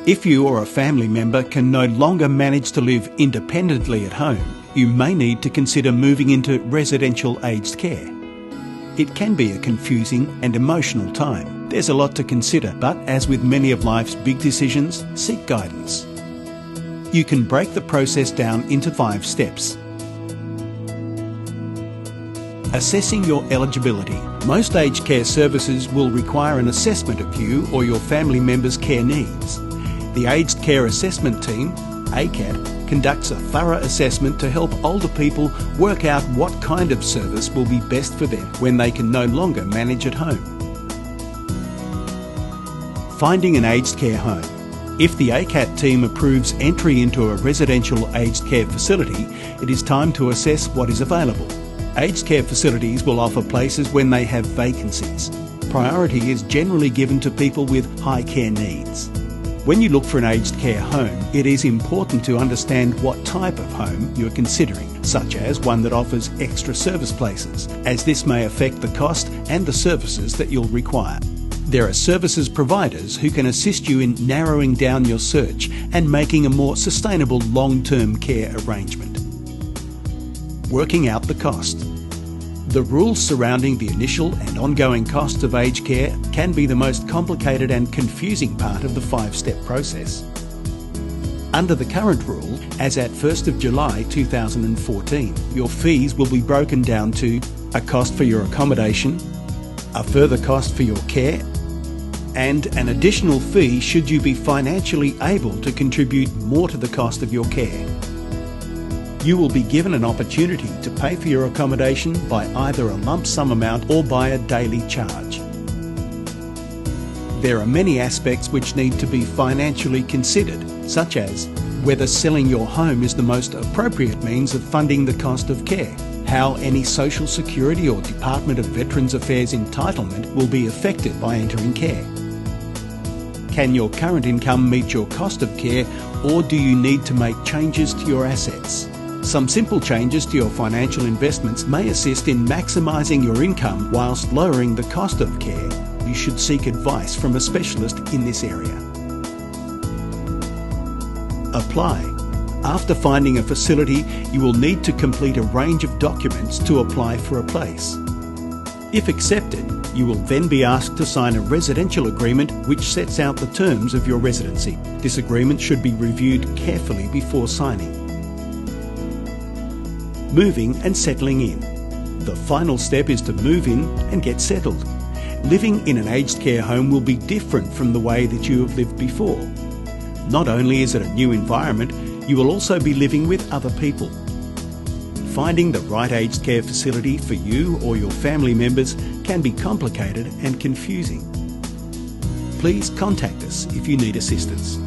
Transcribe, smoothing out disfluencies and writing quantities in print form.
If you or a family member can no longer manage to live independently at home, you may need to consider moving into residential aged care. It can be a confusing and emotional time. There's a lot to consider, but as with many of life's big decisions, seek guidance. You can break the process down into 5 steps. Assessing your eligibility. Most aged care services will require an assessment of you or your family member's care needs. The Aged Care Assessment Team, ACAT, conducts a thorough assessment to help older people work out what kind of service will be best for them when they can no longer manage at home. Finding an aged care home. If the ACAT team approves entry into a residential aged care facility, it is time to assess what is available. Aged care facilities will offer places when they have vacancies. Priority is generally given to people with high care needs. When you look for an aged care home, it is important to understand what type of home you're considering, such as one that offers extra service places, as this may affect the cost and the services that you'll require. There are services providers who can assist you in narrowing down your search and making a more sustainable long-term care arrangement. Working out the cost. The rules surrounding the initial and ongoing costs of aged care can be the most complicated and confusing part of the 5-step process. Under the current rule, as at 1st of July 2014, your fees will be broken down to a cost for your accommodation, a further cost for your care, and an additional fee should you be financially able to contribute more to the cost of your care. You will be given an opportunity to pay for your accommodation by either a lump sum amount or by a daily charge. There are many aspects which need to be financially considered, such as whether selling your home is the most appropriate means of funding the cost of care, how any Social Security or Department of Veterans Affairs entitlement will be affected by entering care. Can your current income meet your cost of care, or do you need to make changes to your assets? Some simple changes to your financial investments may assist in maximising your income whilst lowering the cost of care. You should seek advice from a specialist in this area. Apply. After finding a facility, you will need to complete a range of documents to apply for a place. If accepted, you will then be asked to sign a residential agreement which sets out the terms of your residency. This agreement should be reviewed carefully before signing. Moving and settling in. The final step is to move in and get settled. Living in an aged care home will be different from the way that you have lived before. Not only is it a new environment, you will also be living with other people. Finding the right aged care facility for you or your family members can be complicated and confusing. Please contact us if you need assistance.